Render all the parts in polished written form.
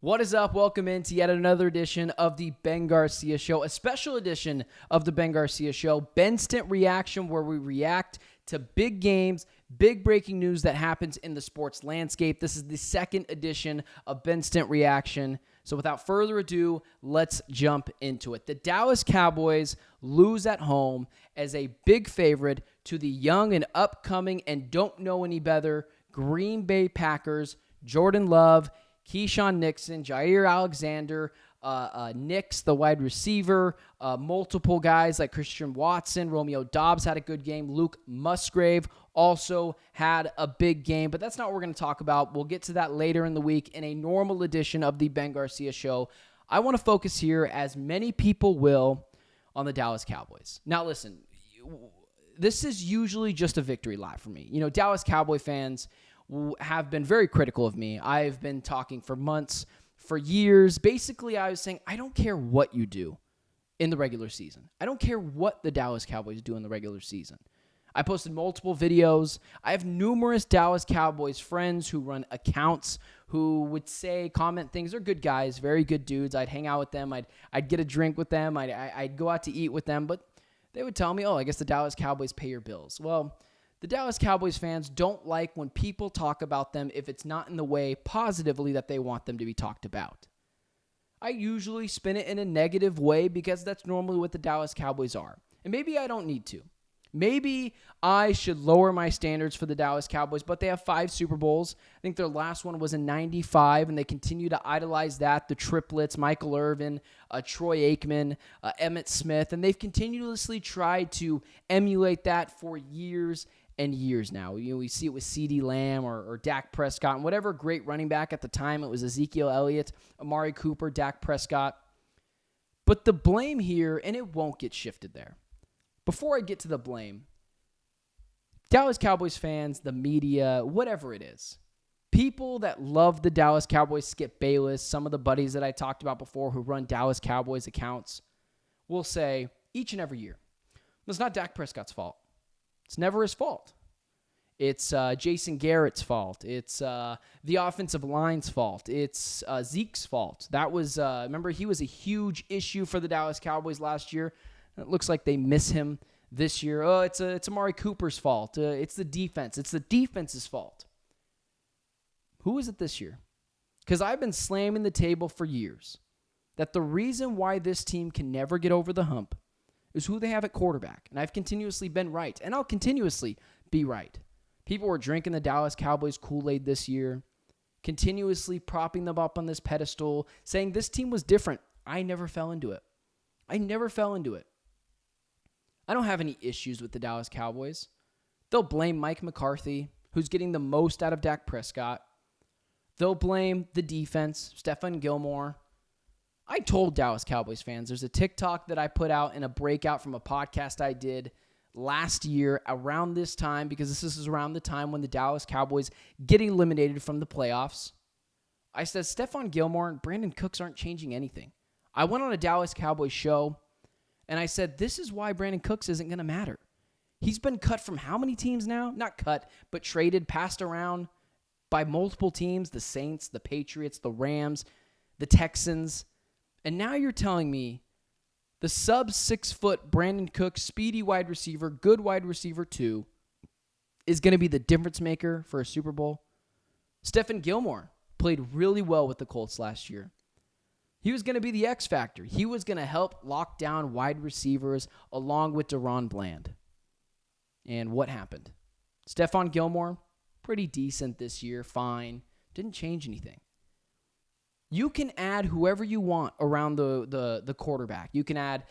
What is up? Welcome into yet another edition of the Ben Garcia Show, a special edition of the Ben Garcia Show, Benstant Reaction, where we react to big games, big breaking news that happens in the sports landscape. This is the second edition of Benstant Reaction. So without further ado, let's jump into it. The Dallas Cowboys lose at home as a big favorite to the young and upcoming and don't know any better Green Bay Packers. Jordan Love, Keyshawn Nixon, Jair Alexander, Nix, the wide receiver, multiple guys like Christian Watson, Romeo Doubs had a good game. Luke Musgrave also had a big game, but that's not what we're going to talk about. We'll get to that later in the week in a normal edition of the Ben Garcia Show. I want to focus here, as many people will, on the Dallas Cowboys. Now, listen, this is usually just a victory lap for me. You know, Dallas Cowboy fans have been very critical of me. I've been talking for months, for years. Basically, I was saying, I don't care what you do in the regular season. I don't care what the Dallas Cowboys do in the regular season. I posted multiple videos. I have numerous Dallas Cowboys friends who run accounts who would say, comment things. They're good guys, very good dudes. I'd hang out with them. I'd get a drink with them. I'd go out to eat with them. But they would tell me, oh, I guess the Dallas Cowboys pay your bills. Well, the Dallas Cowboys fans don't like when people talk about them if it's not in the way positively that they want them to be talked about. I usually spin it in a negative way because that's normally what the Dallas Cowboys are. And maybe I don't need to. Maybe I should lower my standards for the Dallas Cowboys, but they have 5 Super Bowls. I think their last one was in 95, and they continue to idolize that. The triplets, Michael Irvin, Troy Aikman, Emmitt Smith, and they've continuously tried to emulate that for years and years now. You know, we see it with CeeDee Lamb or Dak Prescott, and whatever great running back at the time. It was Ezekiel Elliott, Amari Cooper, Dak Prescott. But the blame here, and it won't get shifted there. Before I get to the blame, Dallas Cowboys fans, the media, whatever it is, people that love the Dallas Cowboys, Skip Bayless, some of the buddies that I talked about before who run Dallas Cowboys accounts, will say each and every year, it's not Dak Prescott's fault. It's never his fault. It's Jason Garrett's fault. It's the offensive line's fault. It's Zeke's fault. That was, remember, he was a huge issue for the Dallas Cowboys last year. It looks like they miss him this year. Oh, it's Amari Cooper's fault. It's the defense. It's the defense's fault. Who is it this year? Because I've been slamming the table for years that the reason why this team can never get over the hump is who they have at quarterback. And I've continuously been right, and I'll continuously be right. People were drinking the Dallas Cowboys Kool-Aid this year, continuously propping them up on this pedestal, saying this team was different. I never fell into it. I never fell into it. I don't have any issues with the Dallas Cowboys. They'll blame Mike McCarthy, who's getting the most out of Dak Prescott. They'll blame the defense, Stephon Gilmore. I told Dallas Cowboys fans, there's a TikTok that I put out in a breakout from a podcast I did last year around this time, because this is around the time when the Dallas Cowboys get eliminated from the playoffs. I said Stephon Gilmore and Brandon Cooks aren't changing anything. I went on a Dallas Cowboys show, and I said, this is why Brandon Cooks isn't going to matter. He's been cut from how many teams now? Not cut, but traded, passed around by multiple teams, the Saints, the Patriots, the Rams, the Texans. And now you're telling me the sub-6-foot Brandon Cooks, speedy wide receiver, good wide receiver too, is going to be the difference maker for a Super Bowl? Stephon Gilmore played really well with the Colts last year. He was going to be the X factor. He was going to help lock down wide receivers along with Deron Bland. And what happened? Stephon Gilmore, pretty decent this year, fine. Didn't change anything. You can add whoever you want around the quarterback. You can add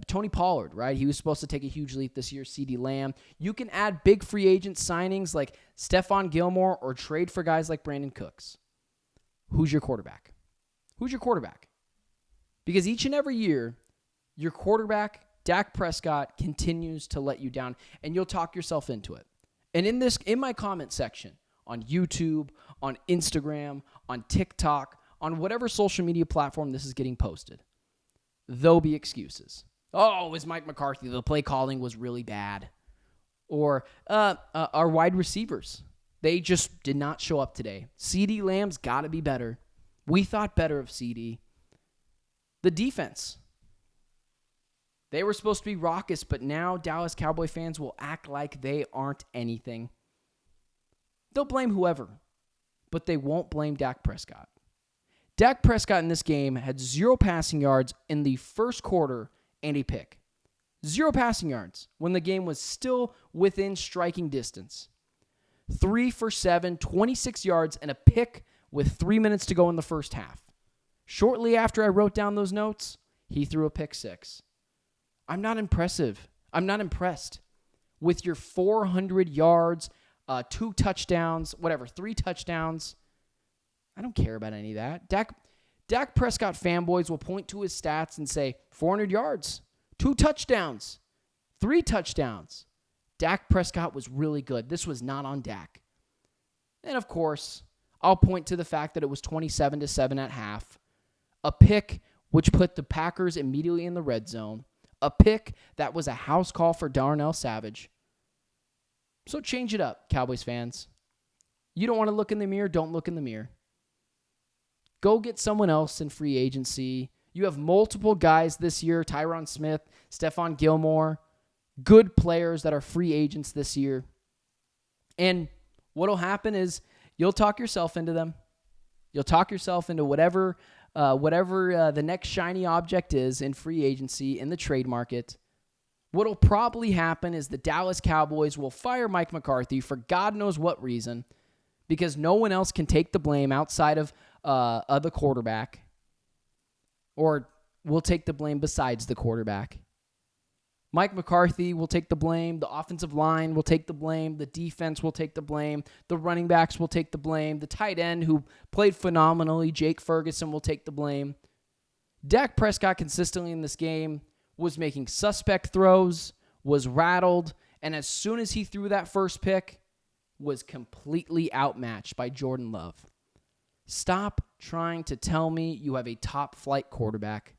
Tony Pollard, right? He was supposed to take a huge leap this year, CeeDee Lamb. You can add big free agent signings like Stephon Gilmore or trade for guys like Brandon Cooks. Who's your quarterback? Who's your quarterback? Because each and every year, your quarterback, Dak Prescott, continues to let you down, and you'll talk yourself into it. And in my comment section, on YouTube, on Instagram, on TikTok, on whatever social media platform this is getting posted, there'll be excuses. Oh, it was Mike McCarthy. The play calling was really bad. Or our wide receivers. They just did not show up today. CeeDee Lamb's got to be better. We thought better of CD. The defense. They were supposed to be raucous, but now Dallas Cowboy fans will act like they aren't anything. They'll blame whoever, but they won't blame Dak Prescott. Dak Prescott in this game had 0 passing yards in the first quarter and a pick. 0 passing yards when the game was still within striking distance. 3 for 7, 26 yards, and a pick with 3 minutes to go in the first half. Shortly after I wrote down those notes, he threw a pick 6. I'm not impressed with your 400 yards, 2 touchdowns, 3 touchdowns. I don't care about any of that. Dak Prescott fanboys will point to his stats and say 400 yards, 2 touchdowns, 3 touchdowns. Dak Prescott was really good. This was not on Dak. And of course, I'll point to the fact that it was 27-7 at half. A pick which put the Packers immediately in the red zone. A pick that was a house call for Darnell Savage. So change it up, Cowboys fans. You don't want to look in the mirror? Don't look in the mirror. Go get someone else in free agency. You have multiple guys this year, Tyron Smith, Stephon Gilmore, good players that are free agents this year. And what will happen is you'll talk yourself into them. You'll talk yourself into whatever the next shiny object is in free agency, in the trade market. What will probably happen is the Dallas Cowboys will fire Mike McCarthy for God knows what reason, because no one else can take the blame outside of the quarterback, or will take the blame besides the quarterback. Mike McCarthy will take the blame. The offensive line will take the blame. The defense will take the blame. The running backs will take the blame. The tight end, who played phenomenally, Jake Ferguson, will take the blame. Dak Prescott consistently in this game was making suspect throws, was rattled, and as soon as he threw that first pick, was completely outmatched by Jordan Love. Stop trying to tell me you have a top-flight quarterback.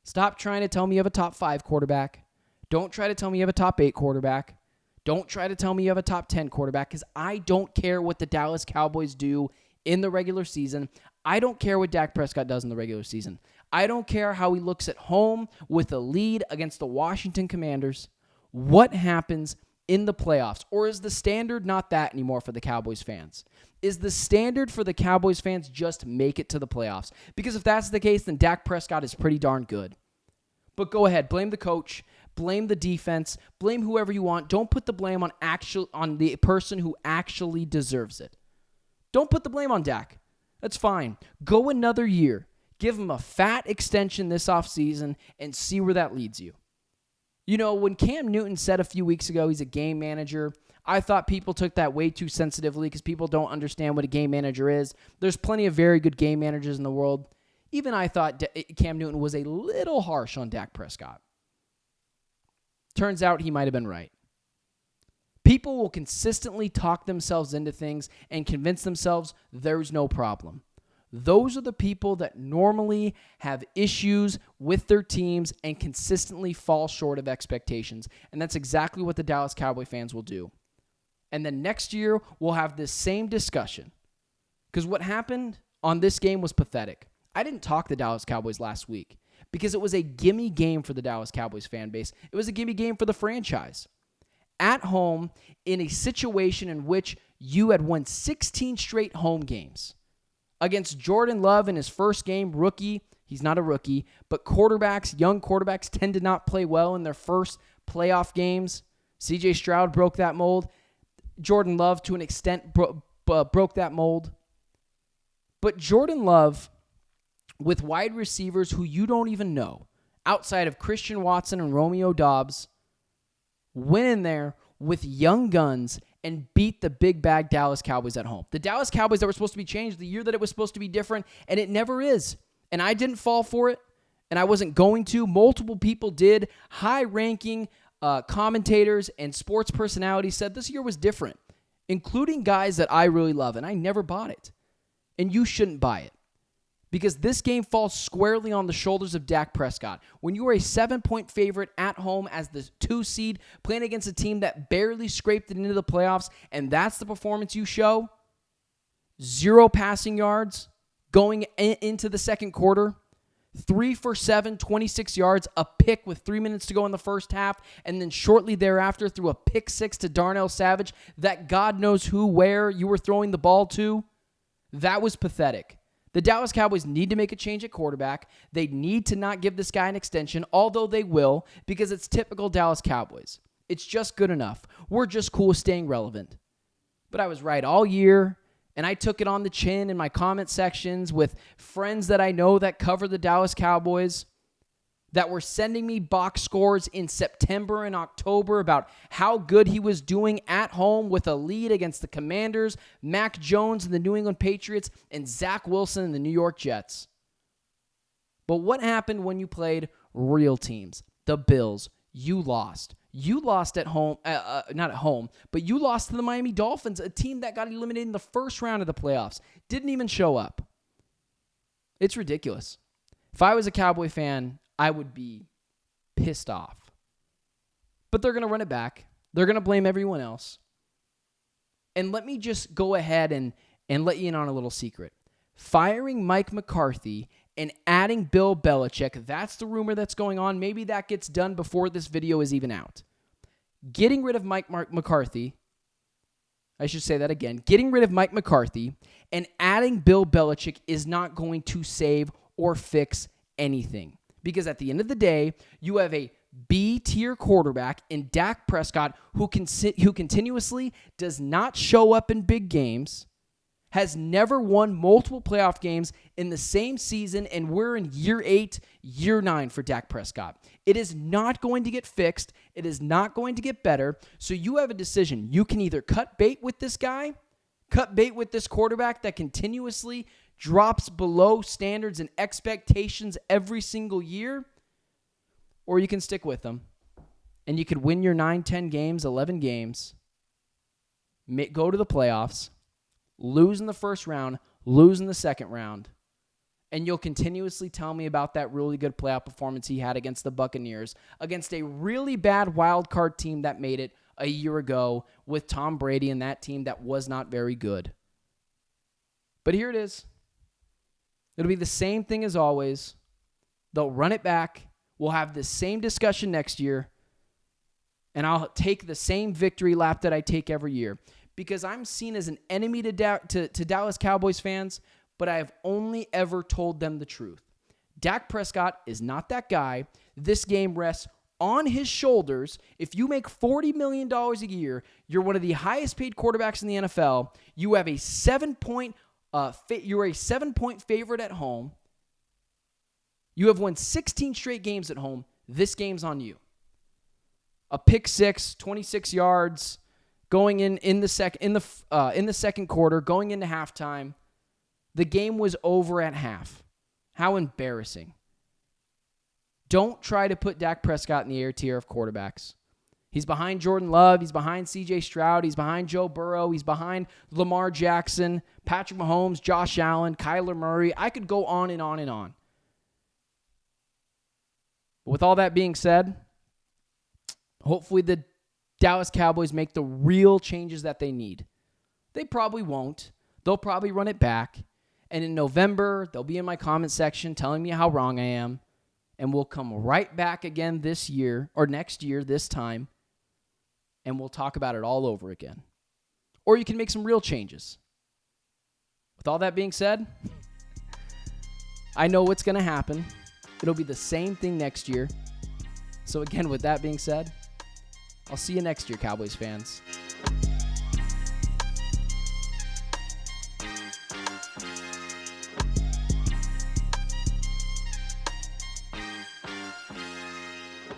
Stop trying to tell me you have a top 5 quarterback. Don't try to tell me you have a top 8 quarterback. Don't try to tell me you have a top 10 quarterback, because I don't care what the Dallas Cowboys do in the regular season. I don't care what Dak Prescott does in the regular season. I don't care how he looks at home with a lead against the Washington Commanders. What happens in the playoffs? Or is the standard not that anymore for the Cowboys fans? Is the standard for the Cowboys fans just make it to the playoffs? Because if that's the case, then Dak Prescott is pretty darn good. But go ahead, blame the coach, blame the defense, blame whoever you want. Don't put the blame on the person who actually deserves it. Don't put the blame on Dak. That's fine. Go another year. Give him a fat extension this offseason and see where that leads you. You know, when Cam Newton said a few weeks ago he's a game manager, I thought people took that way too sensitively because people don't understand what a game manager is. There's plenty of very good game managers in the world. Even I thought Cam Newton was a little harsh on Dak Prescott. Turns out he might have been right. People will consistently talk themselves into things and convince themselves there's no problem. Those are the people that normally have issues with their teams and consistently fall short of expectations. And that's exactly what the Dallas Cowboy fans will do. And then next year, we'll have this same discussion. Because what happened on this game was pathetic. I didn't talk the Dallas Cowboys last week because it was a gimme game for the Dallas Cowboys fan base. It was a gimme game for the franchise. At home, in a situation in which you had won 16 straight home games against Jordan Love in his first game, rookie. He's not a rookie, but young quarterbacks tend to not play well in their first playoff games. CJ Stroud broke that mold. Jordan Love, to an extent, broke that mold. But Jordan Love, with wide receivers who you don't even know, outside of Christian Watson and Romeo Doubs, went in there with young guns and beat the big bag Dallas Cowboys at home. The Dallas Cowboys that were supposed to be changed, the year that it was supposed to be different, and it never is. And I didn't fall for it, and I wasn't going to. Multiple people did. High-ranking commentators and sports personalities said this year was different, including guys that I really love, and I never bought it. And you shouldn't buy it. Because this game falls squarely on the shoulders of Dak Prescott. When you are a 7-point favorite at home as the 2 seed, playing against a team that barely scraped it into the playoffs, and that's the performance you show, 0 passing yards, Going into the second quarter, 3 for 7, 26 yards, a pick with 3 minutes to go in the first half, and then shortly thereafter threw a pick 6 to Darnell Savage that God knows where you were throwing the ball to. That was pathetic. The Dallas Cowboys need to make a change at quarterback. They need to not give this guy an extension, although they will, because it's typical Dallas Cowboys. It's just good enough. We're just cool with staying relevant. But I was right all year. And I took it on the chin in my comment sections with friends that I know that cover the Dallas Cowboys that were sending me box scores in September and October about how good he was doing at home with a lead against the Commanders, Mac Jones and the New England Patriots, and Zach Wilson and the New York Jets. But what happened when you played real teams? The Bills. You lost. You lost at home, not at home, but you lost to the Miami Dolphins, a team that got eliminated in the first round of the playoffs. Didn't even show up. It's ridiculous. If I was a Cowboy fan, I would be pissed off. But they're going to run it back. They're going to blame everyone else. And let me just go ahead and let you in on a little secret. Firing Mike McCarthy and adding Bill Belichick, that's the rumor that's going on. Maybe that gets done before this video is even out. Getting rid of Mike McCarthy, I should say that again. Getting rid of Mike McCarthy and adding Bill Belichick is not going to save or fix anything. Because at the end of the day, you have a B-tier quarterback in Dak Prescott who continuously does not show up in big games, has never won multiple playoff games in the same season, and we're in year 8, year 9 for Dak Prescott. It is not going to get fixed. It is not going to get better. So you have a decision. You can either cut bait with this guy, cut bait with this quarterback that continuously drops below standards and expectations every single year, or you can stick with them, and you could win your 9, 10 games, 11 games, go to the playoffs, lose in the first round, lose in the second round, and you'll continuously tell me about that really good playoff performance he had against the Buccaneers, against a really bad wild card team that made it a year ago with Tom Brady and that team that was not very good. But here it is. It'll be the same thing as always. They'll run it back. We'll have the same discussion next year, and I'll take the same victory lap that I take every year. Because I'm seen as an enemy to Dallas Cowboys fans, but I have only ever told them the truth. Dak Prescott is not that guy. This game rests on his shoulders. If you make $40 million a year, you're one of the highest paid quarterbacks in the NFL. You have a 7-point you're a 7-point favorite at home. You have won 16 straight games at home. This game's on you. A pick 6, 26 yards. Going in the second quarter, going into halftime, the game was over at half. How embarrassing. Don't try to put Dak Prescott in the air tier of quarterbacks. He's behind Jordan Love. He's behind CJ Stroud. He's behind Joe Burrow. He's behind Lamar Jackson, Patrick Mahomes, Josh Allen, Kyler Murray. I could go on and on and on. With all that being said, hopefully the Dallas Cowboys make the real changes that they need. They probably won't. They'll probably run it back. And in November, they'll be in my comment section telling me how wrong I am. And we'll come right back again this year, or next year, this time. And we'll talk about it all over again. Or you can make some real changes. With all that being said, I know what's going to happen. It'll be the same thing next year. So again, with that being said, I'll see you next year, Cowboys fans.